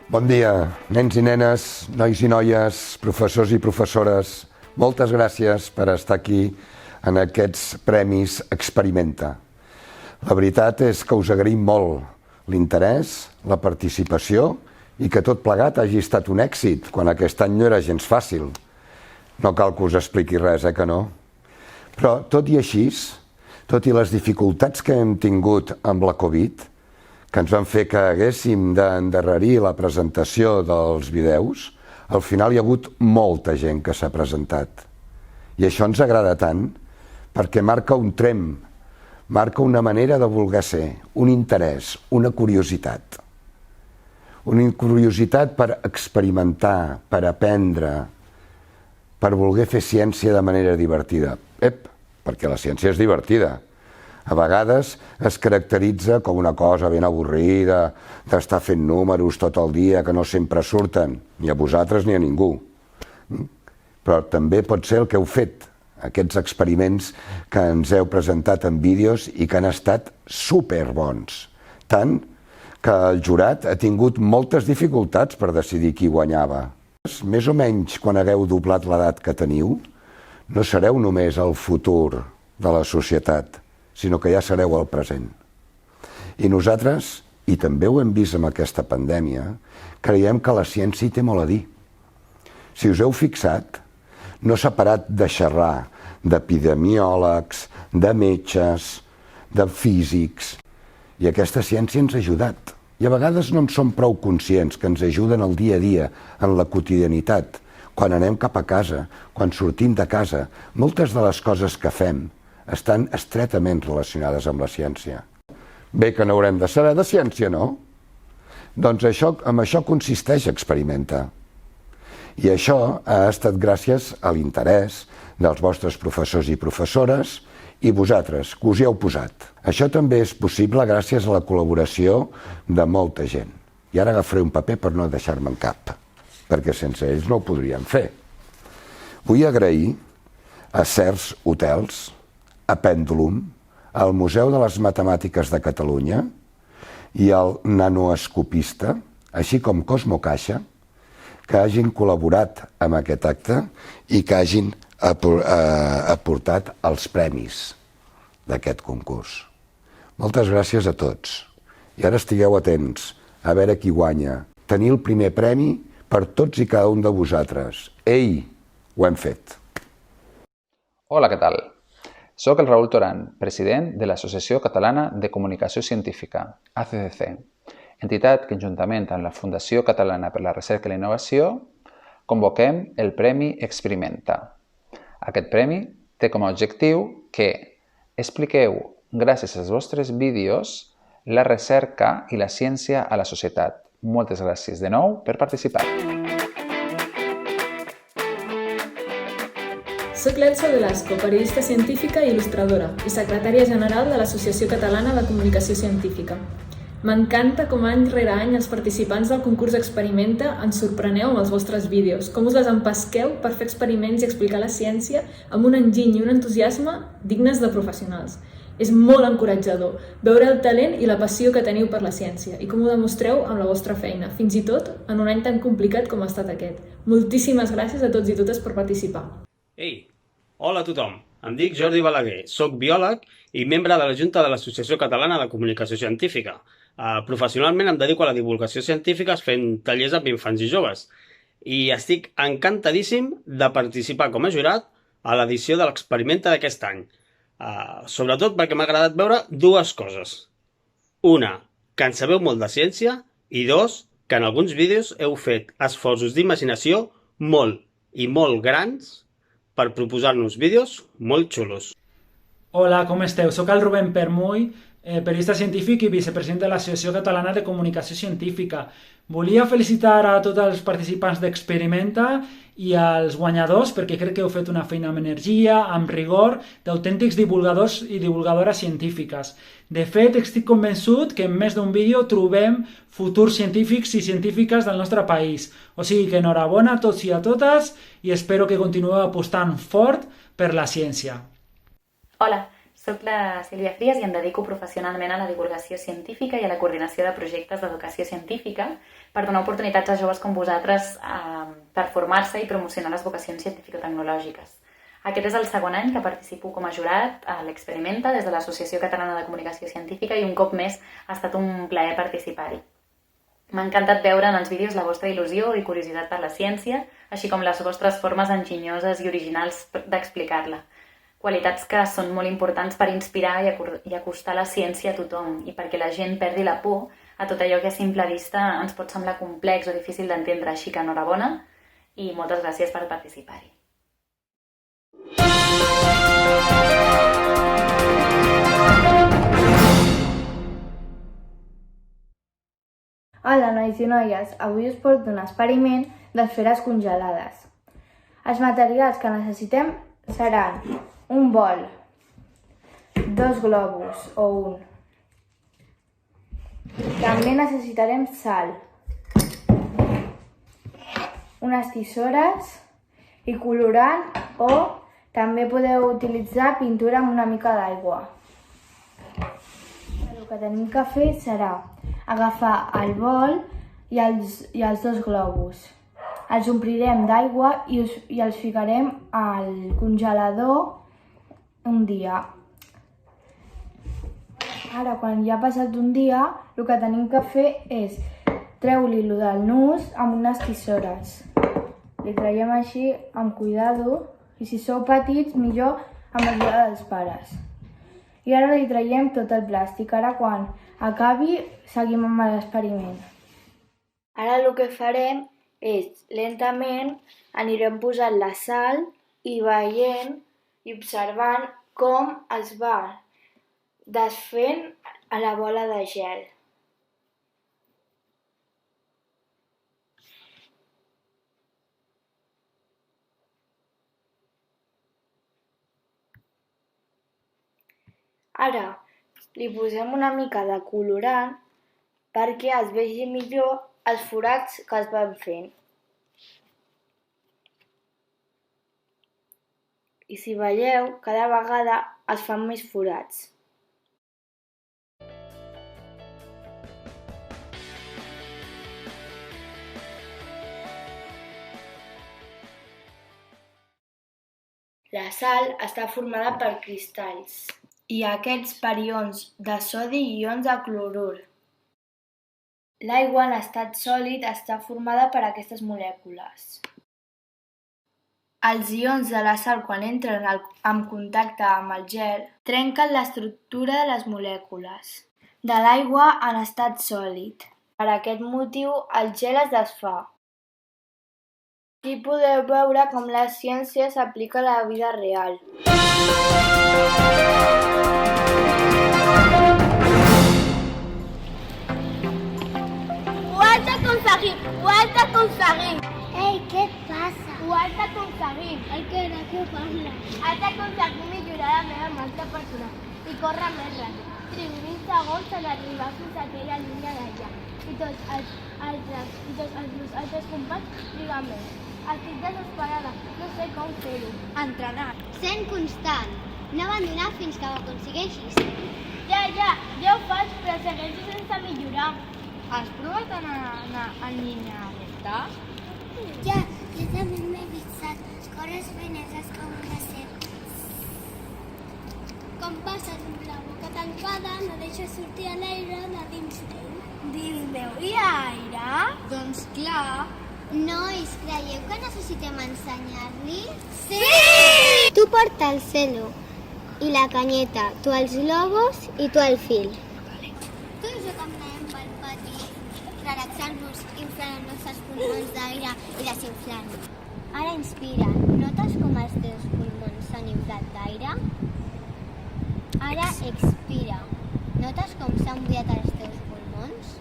Bon dia, nens i nenes, nois i noies, professors i professores. Moltes gràcies per estar aquí en aquests Premis Experimenta. La veritat és que us agraïm molt l'interès, la participació i que tot plegat hagi estat un èxit quan aquest any no era gens fàcil. No cal que us expliqui res, que no? Però tot i així, tot i les dificultats que hem tingut amb la Covid, que ens van fer que haguéssim d'endarrerir la presentació dels vídeos, al final hi ha hagut molta gent que s'ha presentat. I això ens agrada tant perquè marca un tremp, marca una manera de voler ser, un interès, una curiositat. Una curiositat per experimentar, per aprendre, per voler fer ciència de manera divertida. Perquè la ciència és divertida. A vegades es caracteritza com una cosa ben avorrida, d'estar fent números tot el dia que no sempre surten, ni a vosaltres ni a ningú. Però també pot ser el que heu fet, aquests experiments que ens heu presentat en vídeos i que han estat superbons. Tant que el jurat ha tingut moltes dificultats per decidir qui guanyava. Més o menys quan hagueu doblat l'edat que teniu, no sereu només el futur de la societat, sinó que ja sereu el present. I nosaltres, i també ho hem vist amb aquesta pandèmia, creiem que la ciència hi té molt a dir. Si us heu fixat, no s'ha parat de xerrar d'epidemiòlegs, de metges, de físics, i aquesta ciència ens ha ajudat. I a vegades no en som prou conscients que ens ajuden al dia a dia, en la quotidianitat, quan anem cap a casa, quan sortim de casa. Moltes de les coses que fem estan estretament relacionades amb la ciència. Bé que n'haurem de saber de ciència, no? Doncs amb això consisteix Experimenta. I això ha estat gràcies a l'interès dels vostres professors i professores i vosaltres, que us hi heu posat. Això també és possible gràcies a la col·laboració de molta gent. I ara agafaré un paper per no deixar-me'n cap, perquè sense ells no ho podríem fer. Vull agrair a certs hotels, a Pèndulum, al Museu de les Matemàtiques de Catalunya i al Nanoescopista, així com Cosmo Caixa, que hagin col·laborat amb aquest acte i que hagin aportat els premis d'aquest concurs. Moltes gràcies a tots. I ara estigueu atents a veure qui guanya. Tenir el primer premi per tots i cada un de vosaltres. Ei, ho hem fet. Hola, què tal? Soc el Raül Toran, president de l'Associació Catalana de Comunicació Científica, ACCC, entitat que, juntament amb la Fundació Catalana per la Recerca i la Innovació, convoquem el Premi Experimenta. Aquest premi té com a objectiu que expliqueu, gràcies als vostres vídeos, la recerca i la ciència a la societat. Moltes gràcies de nou per participar. Soc l'Elsa Velasco, periodista científica i il·lustradora i secretària general de l'Associació Catalana de Comunicació Científica. M'encanta com any rere any els participants del concurs Experimenta ens sorpreneu amb els vostres vídeos, com us les empesqueu per fer experiments i explicar la ciència amb un enginy i un entusiasme dignes de professionals. És molt encoratjador veure el talent i la passió que teniu per la ciència i com ho demostreu amb la vostra feina, fins i tot en un any tan complicat com ha estat aquest. Moltíssimes gràcies a tots i totes per participar. Ei, hola a tothom. Em dic Jordi Balaguer, soc biòleg i membre de la Junta de l'Associació Catalana de Comunicació Científica. Professionalment em dedico a la divulgació científica fent tallers amb infants i joves. I estic encantadíssim de participar com a jurat a l'edició de l'Experimenta d'aquest any. Sobretot perquè m'ha agradat veure dues coses. Una, que en sabeu molt de ciència, i dos, que en alguns vídeos heu fet esforços d'imaginació molt i molt grans per proposar-nos vídeos molt xulos. Hola, com esteu? Soc el Rubén Permuy, periodista científic i vicepresident de l'Associació Catalana de Comunicació Científica. Volia felicitar a tots els participants d'Experimenta i als guanyadors perquè crec que heu fet una feina amb energia, amb rigor, d'autèntics divulgadors i divulgadores científiques. De fet, estic convençut que en més d'un vídeo trobem futurs científics i científiques del nostre país. O sigui que enhorabona a tots i a totes i espero que continueu apostant fort per la ciència. Hola, Soc la Sílvia Fries i em dedico professionalment a la divulgació científica i a la coordinació de projectes d'educació científica per donar oportunitats a joves com vosaltres per formar-se i promocionar les vocacions científico-tecnològiques. Aquest és el segon any que participo com a jurat a l'Experimenta des de l'Associació Catalana de Comunicació Científica i un cop més ha estat un plaer participar-hi. M'ha encantat veure en els vídeos la vostra il·lusió i curiositat per la ciència, així com les vostres formes enginyoses i originals d'explicar-la. Qualitats que són molt importants per inspirar i acostar la ciència a tothom i perquè la gent perdi la por a tot allò que a simple vista ens pot semblar complex o difícil d'entendre. Així que enhorabona i moltes gràcies per participar-hi. Hola, nois i noies. Avui us porto un experiment d'esferes congelades. Els materials que necessitem seran un bol, 2 globus o un. També necessitarem sal, unes tisores i colorant o també podeu utilitzar pintura amb una mica d'aigua. El que tenim que fer serà agafar el bol i els 2 globus. Els omplirem d'aigua i els ficarem al congelador un dia. Ara, quan ja ha passat un dia, el que tenim que fer és treure-li del nus amb unes tisores. Li traiem així amb cuidado i si sou petits, millor amb l'ajuda dels pares. I ara li traiem tot el plàstic. Ara, quan acabi, seguim amb l'experiment. Ara el que farem és, lentament, anirem posant la sal i veient i observant com es va desfent a la bola de gel. Ara li posem una mica de colorant perquè es vegi millor els forats que es van fent. I si veieu, cada vegada es fan més forats. La sal està formada per cristalls i aquests per ions de sodi i ions de clorur. L'aigua en estat sòlid està formada per aquestes molècules. Els ions de la sal, quan entren en contacte amb el gel, trenquen l'estructura de les molècules de l'aigua en estat sòlid. Per aquest motiu, el gel es desfà. Aquí podeu veure com la ciència s'aplica a la vida real. Ho has aconseguit! Ei, què et passa? Ho has aconseguit! El que era, què parles? Has aconseguit millorar la meva marca personal i córrer més ràpid. Tinc 20 segons en arribar fins a aquella línia d'allà i tots els meus altres companys triguen més. Estic desesperada, no sé com fer-ho. Entrenar. Sent constant. No abandonar fins que ho aconsegueixis. Ja ho faig, però segueixo sense millorar. Has provat anar en línia recta? Ja, jo també m'he fixat. Corres ben neses com una serp. Com passes amb la boca tancada, no deixes sortir a l'aire de dins teu. Dins meu hi ha aire? Doncs clar. Nois, creieu que necessitem ensenyar-li? Sí! Tu porta el celo i la canyeta, tu els globus i tu el fil. Tu i jo caminarem pel pati, relaxant-nos, inflant-nos els pulmons d'aire i desinflant-nos. Ara inspira. Notes com els teus pulmons s'han inflat d'aire? Ara expira. Notes com s'han buidat els teus pulmons?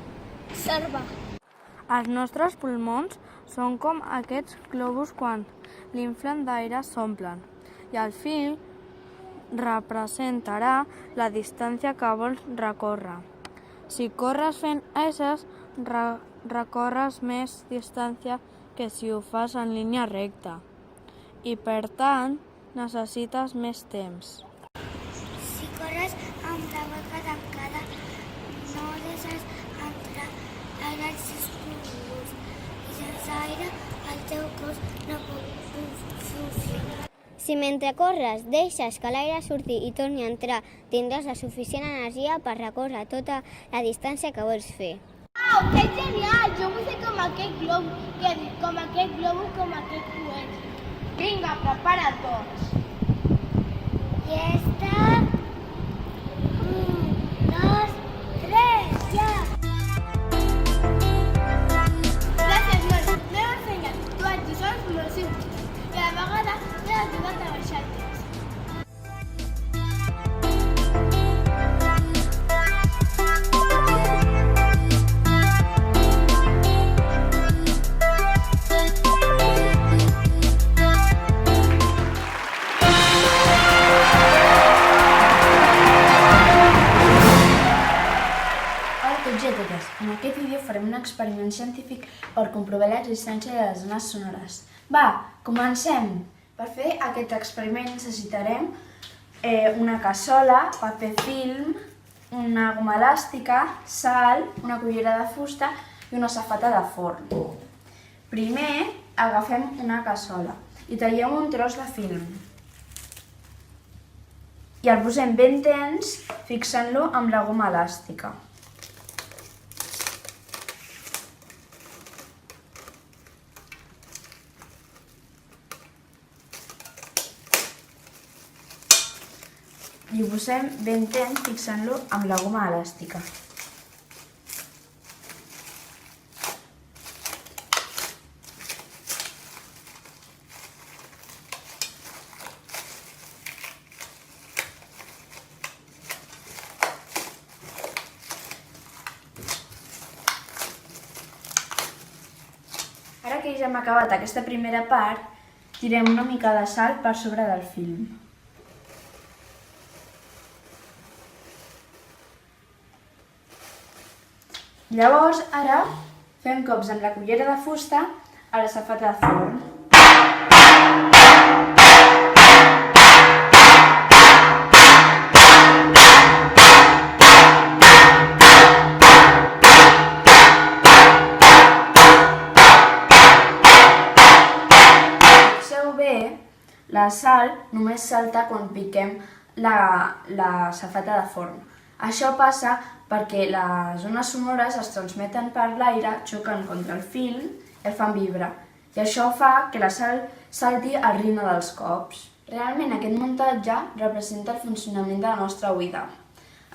Observa. Els nostres pulmons són com aquests globus quan l'inflant d'aire s'omplen i el fil representarà la distància que vols recórrer. Si corres fent esses, recorres més distància que si ho fas en línia recta i, per tant, necessites més temps. Si teu cos no pot funcionar. Si mentre corres deixes que l'aire surti i torni a entrar, tindràs la suficient energia per recórrer tota la distància que vols fer. Uau, que genial! Jo vull ser com aquest globus, com aquest coet. Vinga, prepara't tots. I està... 1, 2, 3, ja! Gràcies, Manu. M'heu ensenyat. Tu ets lliçons molt simples i a la vegada m'he ajudat a baixar el temps. En aquest vídeo farem un experiment científic per comprovar l'existència de les ones sonores. Va, comencem! Per fer aquest experiment necessitarem una cassola, paper film, una goma elàstica, sal, una cullera de fusta i una safata de forn. Primer agafem una cassola i tallem un tros de film. I el posem ben tens fixant-lo amb la goma elàstica. I ho posem ben tens fixant-lo amb la goma elàstica. Ara que ja hem acabat aquesta primera part, tirem una mica de sal per sobre del film. Llavors, ara, fem cops amb la cullera de fusta a la safata de forn. Fixeu bé, la sal només salta quan piquem la safata de forn. Això passa perquè les ones sonores es transmeten per l'aire, xoquen contra el film i el fan vibrar. I això fa que la sal salti al ritme dels cops. Realment aquest muntatge representa el funcionament de la nostra oïda.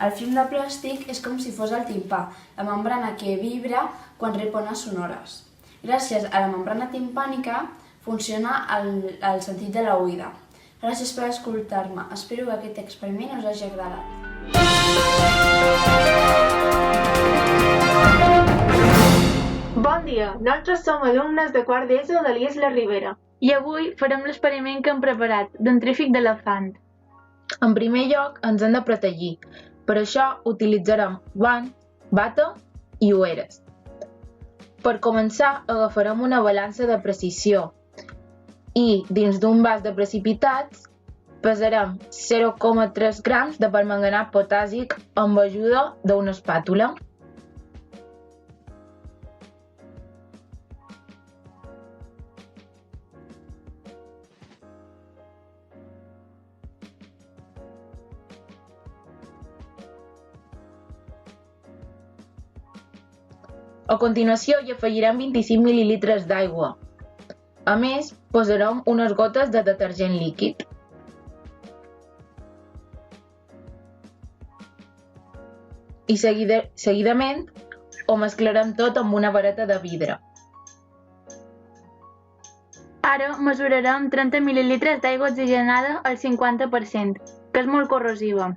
El film de plàstic és com si fos el timpà, la membrana que vibra quan rep ones sonores. Gràcies a la membrana timpànica funciona el sentit de l'oïda. Gràcies per escoltar-me. Espero que aquest experiment us hagi agradat. Bon dia, nosaltres som alumnes de quart d'ESO de l'Isla Ribera i avui farem l'experiment que hem preparat, dentífric d'elefant. En primer lloc, ens hem de protegir. Per això utilitzarem guants, bata i ulleres. Per començar, agafarem una balança de precisió i, dins d'un vas de precipitats, pesarem 0,3 grams de permanganat potàssic amb ajuda d'una espàtula. A continuació hi afegirem 25 mil·lilitres d'aigua. A més, posarem unes gotes de detergent líquid. I seguidament ho mesclarem tot amb una vareta de vidre. Ara mesurarem 30 mil·lilitres d'aigua oxigenada al 50%, que és molt corrosiva.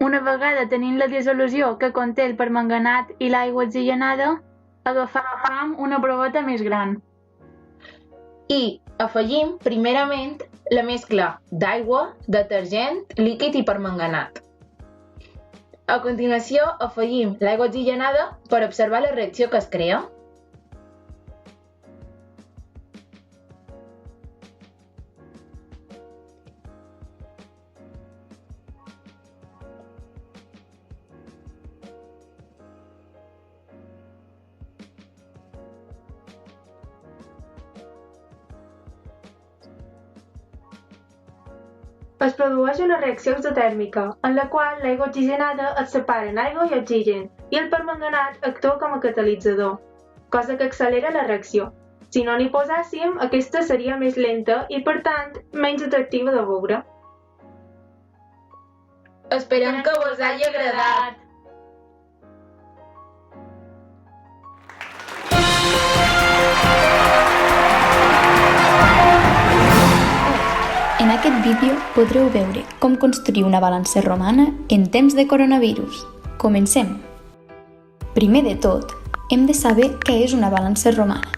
Una vegada tenint la dissolució que conté el permanganat i l'aigua oxigenada, agafam una proveta més gran. I afegim primerament la mescla d'aigua, detergent, líquid i permanganat. A continuació afegim l'aigua oxigenada per observar la reacció que es crea. Es produeix una reacció exotèrmica, en la qual l'aigua oxigenada es separa en aigua i oxigen, i el permanganat actua com a catalitzador, cosa que accelera la reacció. Si no n'hi posàssim, aquesta seria més lenta i, per tant, menys atractiva de veure. Esperem que vos hagi agradat. En aquest vídeo podreu veure com construir una balança romana en temps de coronavirus. Comencem! Primer de tot, hem de saber què és una balança romana.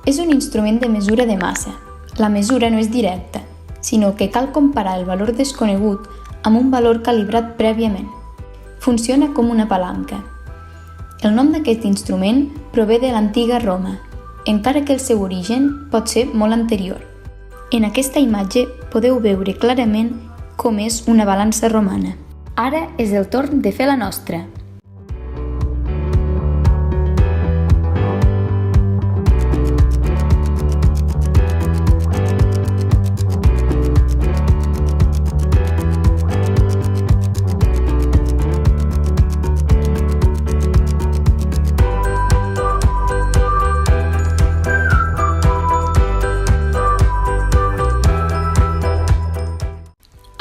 És un instrument de mesura de massa. La mesura no és directa, sinó que cal comparar el valor desconegut amb un valor calibrat prèviament. Funciona com una palanca. El nom d'aquest instrument prové de l'antiga Roma, encara que el seu origen pot ser molt anterior. En aquesta imatge podeu veure clarament com és una balança romana. Ara és el torn de fer la nostra.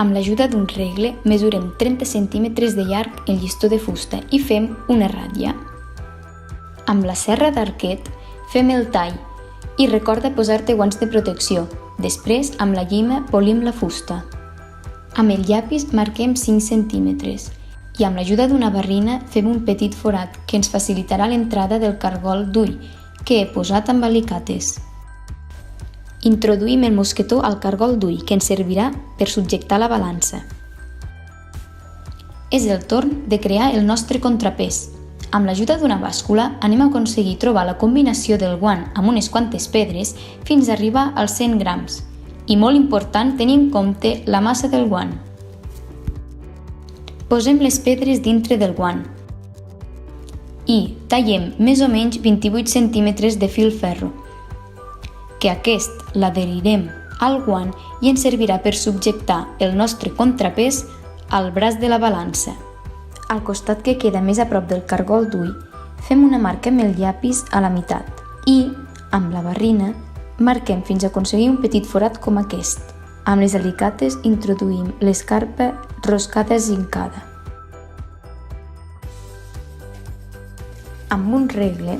Amb l'ajuda d'un regle mesurem 30 centímetres de llarg el llistó de fusta i fem una ratlla. Amb la serra d'arquet fem el tall i recorda posar-te guants de protecció. Després, amb la llima polim la fusta. Amb el llapis marquem 5 centímetres i amb l'ajuda d'una barrina fem un petit forat que ens facilitarà l'entrada del cargol d'ull que he posat amb alicates. Introduïm el mosquetó al cargol d'ull, que ens servirà per subjectar la balança. És el torn de crear el nostre contrapès. Amb l'ajuda d'una bàscula anem a aconseguir trobar la combinació del guant amb unes quantes pedres fins a arribar als 100 grams. I molt important tenir en compte la massa del guant. Posem les pedres dintre del guant i tallem més o menys 28 centímetres de fil ferro, que aquest l'adherirem al guant i ens servirà per subjectar el nostre contrapès al braç de la balança. Al costat que queda més a prop del cargol d'ull, fem una marca amb el llapis a la meitat i, amb la barrina, marquem fins a aconseguir un petit forat com aquest. Amb les alicates introduïm l'escarpa roscada zincada. Amb un regle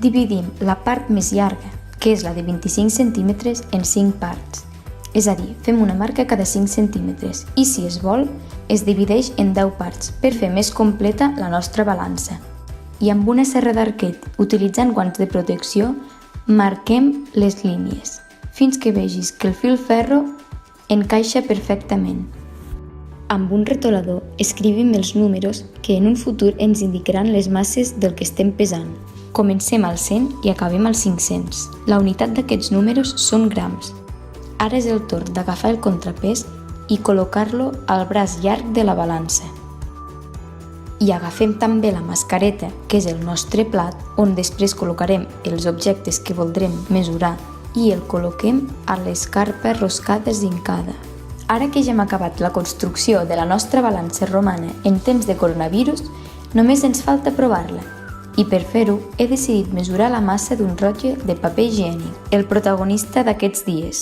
dividim la part més llarga, que és la de 25 centímetres, en 5 parts. És a dir, fem una marca cada 5 centímetres i, si es vol, es divideix en 10 parts per fer més completa la nostra balança. I amb una serra d'arquet, utilitzant guants de protecció, marquem les línies, fins que vegis que el fil ferro encaixa perfectament. Amb un retolador escrivim els números que en un futur ens indicaran les masses del que estem pesant. Comencem al 100 i acabem al 500. La unitat d'aquests números són grams. Ara és el torn d'agafar el contrapès i col·locar-lo al braç llarg de la balança. I agafem també la mascareta, que és el nostre plat, on després col·locarem els objectes que voldrem mesurar i el col·loquem a l'escarpa roscada zincada. Ara que ja hem acabat la construcció de la nostra balança romana en temps de coronavirus, només ens falta provar-la. I per fer-ho, he decidit mesurar la massa d'un rotlle de paper higiènic, el protagonista d'aquests dies.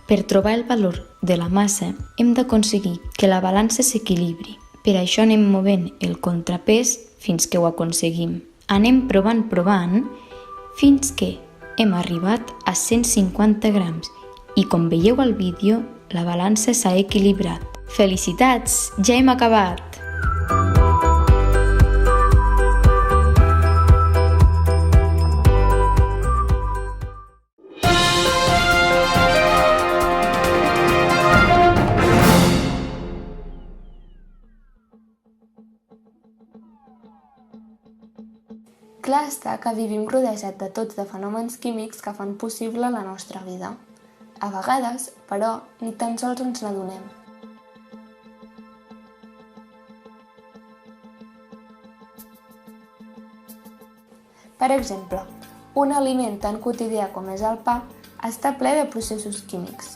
Per trobar el valor de la massa, hem d'aconseguir que la balança s'equilibri. Per això anem movent el contrapès fins que ho aconseguim. Anem provant fins que hem arribat a 150 grams i, com veieu al vídeo, la balança s'ha equilibrat. Felicitats! Ja hem acabat! Clar està que vivim rodejat de tots de fenòmens químics que fan possible la nostra vida. A vegades, però, ni tan sols ens n'adonem. Per exemple, un aliment tan quotidià com és el pa està ple de processos químics.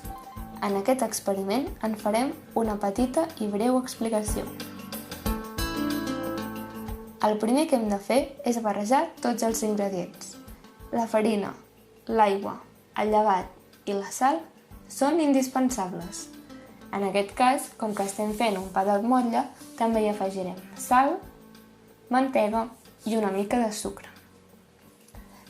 En aquest experiment en farem una petita i breu explicació. El primer que hem de fer és barrejar tots els ingredients. La farina, l'aigua, el llevat i la sal són indispensables. En aquest cas, com que estem fent un pa de motlle, també hi afegirem sal, mantega i una mica de sucre.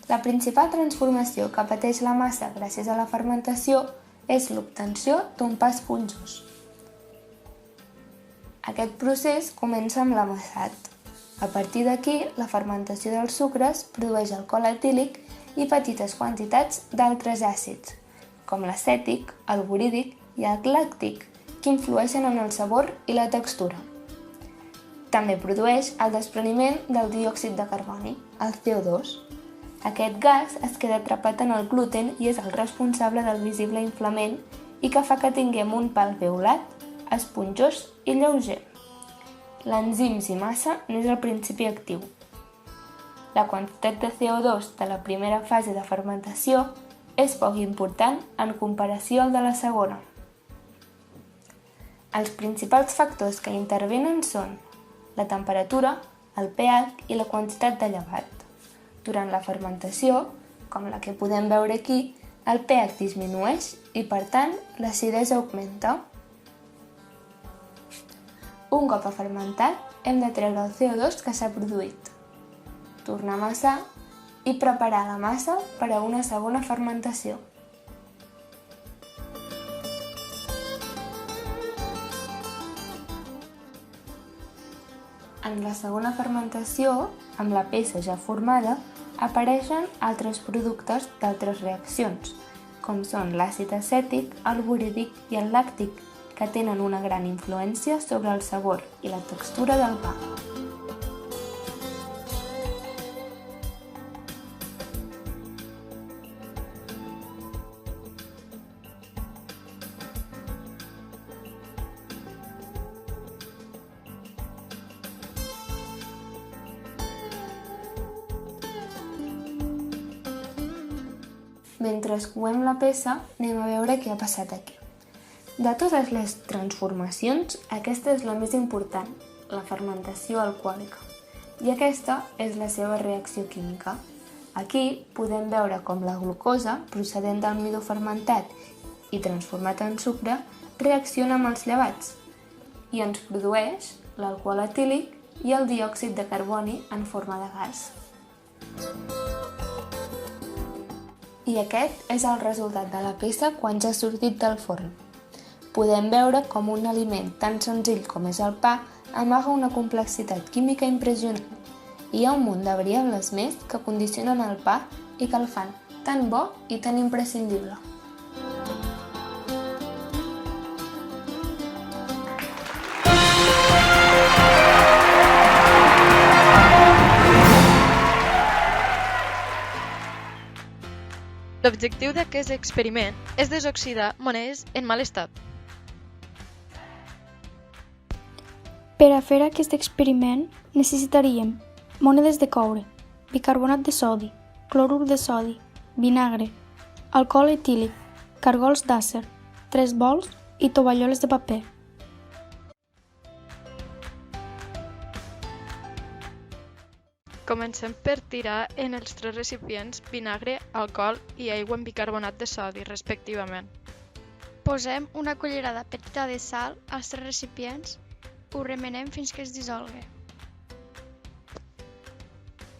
La principal transformació que pateix la massa gràcies a la fermentació és l'obtenció d'un pa esponjós. Aquest procés comença amb l'amassat. A partir d'aquí, la fermentació dels sucres produeix alcohol etílic i petites quantitats d'altres àcids, com l'acètic, el borídic i el làctic, que influeixen en el sabor i la textura. També produeix el despreniment del diòxid de carboni, el CO2. Aquest gas es queda atrapat en el gluten i és el responsable del visible inflament i que fa que tinguem un pa alveolat, esponjós i lleuger. L'enzim i massa n'és el principi actiu. La quantitat de CO2 de la primera fase de fermentació és poc important en comparació al de la segona. Els principals factors que intervenen són la temperatura, el pH i la quantitat de llevat. Durant la fermentació, com la que podem veure aquí, el pH disminueix i, per tant, l'acidesa augmenta. Un cop fermentat, hem de treure el CO2 que s'ha produït, tornar a amassar i preparar la massa per a una segona fermentació. En la segona fermentació, amb la peça ja formada, apareixen altres productes d'altres reaccions, com són l'àcid acètic, el borídic i el làctic, que tenen una gran influència sobre el sabor i la textura del pa. Mentre coem la peça, anem a veure què ha passat aquí. De totes les transformacions, aquesta és la més important, la fermentació alcohòlica, i aquesta és la seva reacció química. Aquí podem veure com la glucosa, procedent del midó fermentat i transformat en sucre, reacciona amb els llevats i ens produeix l'alcohol etílic i el diòxid de carboni en forma de gas. I aquest és el resultat de la peça quan ja ha sortit del forn. Podem veure com un aliment tan senzill com és el pa amaga una complexitat química impressionant. Hi ha un munt de variables més que condicionen el pa i que el fan tan bo i tan imprescindible. L'objectiu d'aquest experiment és desoxidar monedes en mal estat. Per a fer aquest experiment necessitaríem monedes de coure, bicarbonat de sodi, clorur de sodi, vinagre, alcohol etílic, cargols d'acer, 3 bols i tovalloles de paper. Comencem per tirar en els 3 recipients vinagre, alcohol i aigua amb bicarbonat de sodi, respectivament. Posem una cullerada petita de sal als 3 recipients, ho remenem fins que es dissolgui.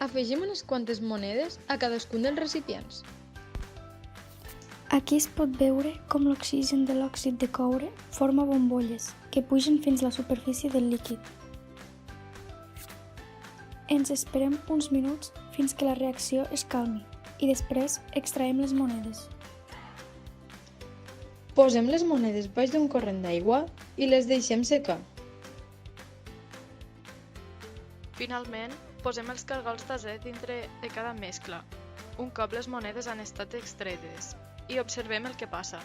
Afegim unes quantes monedes a cadascun dels recipients. Aquí es pot veure com l'oxigen de l'òxid de coure forma bombolles que pugen fins a la superfície del líquid. Ens esperem uns minuts fins que la reacció es calmi i després extraiem les monedes. Posem les monedes baix d'un corrent d'aigua i les deixem secar. Finalment, posem els cargols d'acer dintre de cada mescla, un cop les monedes han estat extretes, i observem el que passa.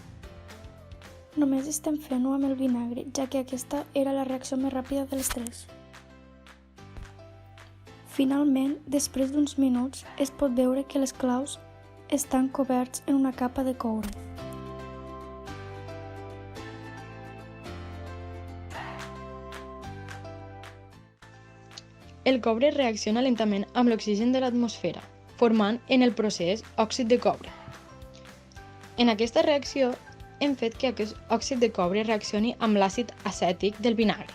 Només estem fent-ho amb el vinagre, ja que aquesta era la reacció més ràpida de les 3. Finalment, després d'uns minuts, es pot veure que les claus estan coberts en una capa de coure. el coure reacciona lentament amb l'oxigen de l'atmosfera, formant en el procés òxid de coure. En aquesta reacció hem fet que aquest òxid de coure reaccioni amb l'àcid acètic del vinagre,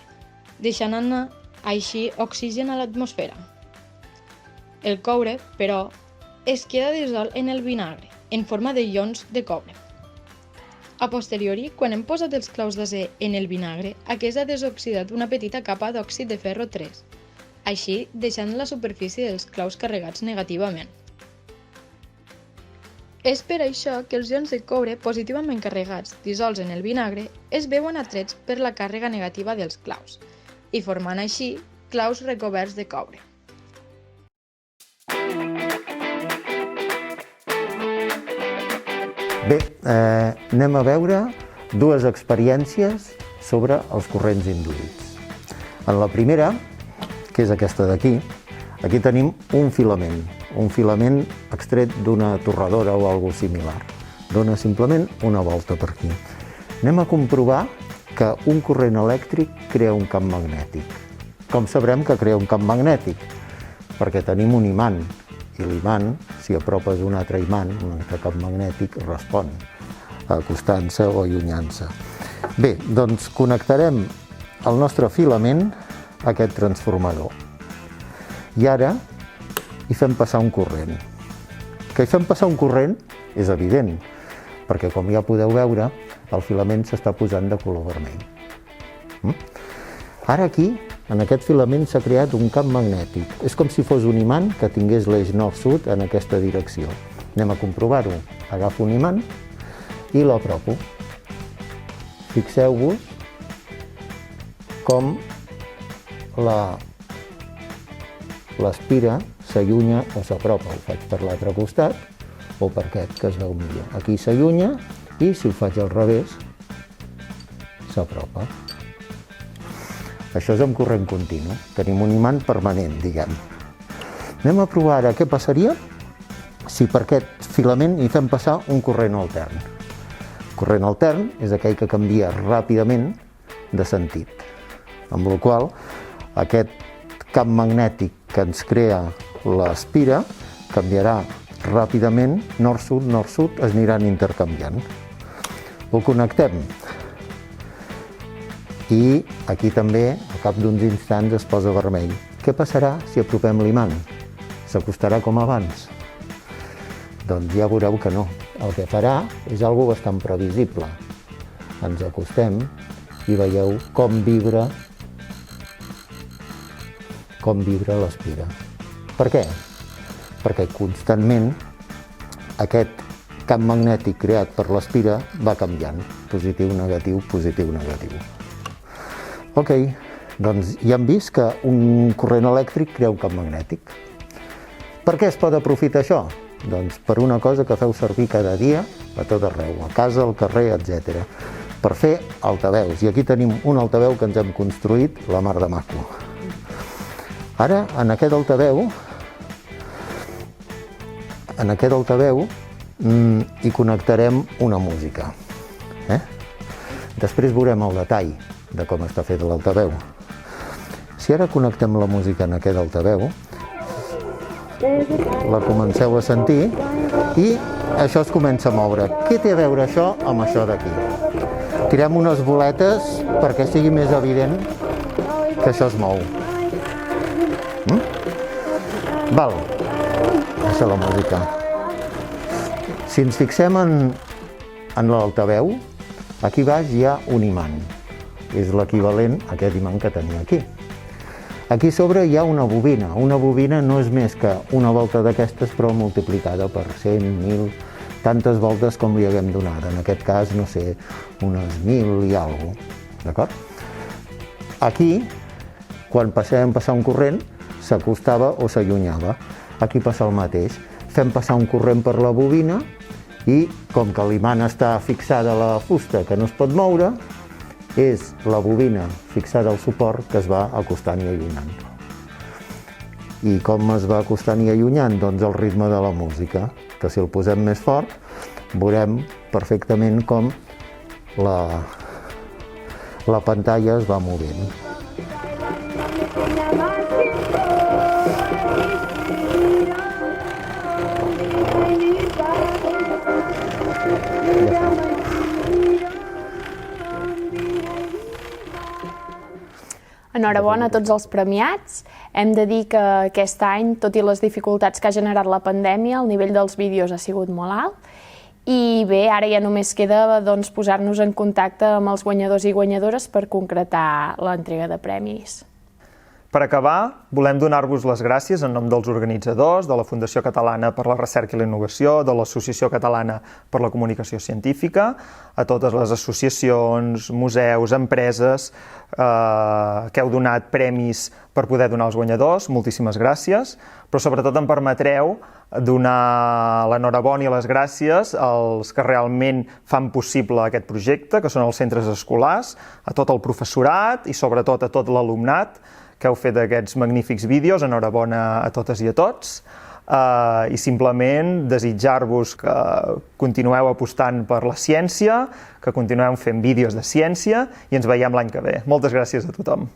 deixant anar així oxigen a l'atmosfera. El coure, però, es queda dissolt en el vinagre, en forma de ions de coure. A posteriori, quan hem posat els claus d'acer en el vinagre, aquest ha desoxidat una petita capa d'òxid de ferro 3, així deixant la superfície dels claus carregats negativament. És per això que els ions de coure positivament carregats, dissolts en el vinagre, es veuen atrets per la càrrega negativa dels claus, i formant així claus recoberts de coure. Bé, anem a veure dues experiències sobre els corrents induïts. En la primera, que és aquesta d'aquí, aquí tenim un filament extret d'una torradora o alguna similar. Dona simplement una volta per aquí. Anem a comprovar que un corrent elèctric crea un camp magnètic. Com sabrem que crea un camp magnètic? Perquè tenim un imant, i l'imant, si apropes un altre imant, un altre camp magnètic, respon, acostant-se o allunyant-se. Bé, doncs connectarem el nostre filament a aquest transformador. I ara hi fem passar un corrent. Que hi fem passar un corrent és evident, perquè com ja podeu veure, el filament s'està posant de color vermell. Ara aquí, en aquest filament s'ha creat un camp magnètic. És com si fos un imant que tingués l'eix nord-sud en aquesta direcció. Anem a comprovar-ho. Agafo un imant i l'apropo. Fixeu-vos com l'espira s'allunya o s'apropa. Ho faig per l'altre costat o per aquest, que es veu millor. Aquí s'allunya i si ho faig al revés, s'apropa. Això és amb corrent continu. Tenim un imant permanent, diguem. Anem a provar ara què passaria si per aquest filament hi fem passar un corrent altern. El corrent altern és aquell que canvia ràpidament de sentit, amb la qual cosa aquest camp magnètic que ens crea l'espira canviarà ràpidament, nord-sud, nord-sud, es aniran intercanviant. Ho connectem. I aquí també, al cap d'uns instants, es posa vermell. Què passarà si apropem l'imant? S'acostarà com abans? Doncs ja veureu que no. El que farà és algo bastant previsible. Ens acostem i veieu com vibra l'espira. Per què? Perquè constantment aquest camp magnètic creat per l'espira va canviant. Positiu, negatiu, positiu, negatiu. Ok, doncs ja hem vist que un corrent elèctric crea un camp magnètic. Per què es pot aprofitar això? Doncs per una cosa que feu servir cada dia a tot arreu, a casa, al carrer, etc. Per fer altaveus. I aquí tenim un altaveu que ens hem construït, la mar de maco. Ara, en aquest altaveu hi connectarem una música. Després veurem el detall de com està fet l'altaveu. Si ara connectem la música en aquest altaveu, la comenceu a sentir i això es comença a moure. Què té a veure això amb això d'aquí? Tirem unes boletes perquè sigui més evident que això es mou. Val, això la música. Si ens fixem en l'altaveu, aquí baix hi ha un imant. És l'equivalent a aquest imant que tenia aquí. Aquí a sobre hi ha una bobina. Una bobina no és més que una volta d'aquestes però multiplicada per 100, 1.000, tantes voltes com li haguem donat. En aquest cas, no sé, unes 1.000 i alguna cosa. D'acord? Aquí, quan passem passar un corrent, s'acostava o s'allunyava. Aquí passa el mateix. Fem passar un corrent per la bobina i, com que l'imant està fixada a la fusta que no es pot moure, és la bobina fixada al suport que es va acostant i allunyant. I com es va acostant i allunyant? Doncs el ritme de la música, que si el posem més fort veurem perfectament com la pantalla es va movent. Enhorabona a tots els premiats. Hem de dir que aquest any, tot i les dificultats que ha generat la pandèmia, el nivell dels vídeos ha sigut molt alt. I bé, ara ja només queda posar-nos en contacte amb els guanyadors i guanyadores per concretar l'entrega de premis. Per acabar, volem donar-vos les gràcies en nom dels organitzadors, de la Fundació Catalana per la Recerca i la Innovació, de l'Associació Catalana per la Comunicació Científica, a totes les associacions, museus, empreses que heu donat premis per poder donar als guanyadors. Moltíssimes gràcies, però sobretot em permetreu donar l'enhorabona i les gràcies als que realment fan possible aquest projecte, que són els centres escolars, a tot el professorat i sobretot a tot l'alumnat que heu fet aquests magnífics vídeos. Enhorabona a totes i a tots. I simplement desitjar-vos que continueu apostant per la ciència, que continueu fent vídeos de ciència i ens veiem l'any que ve. Moltes gràcies a tothom.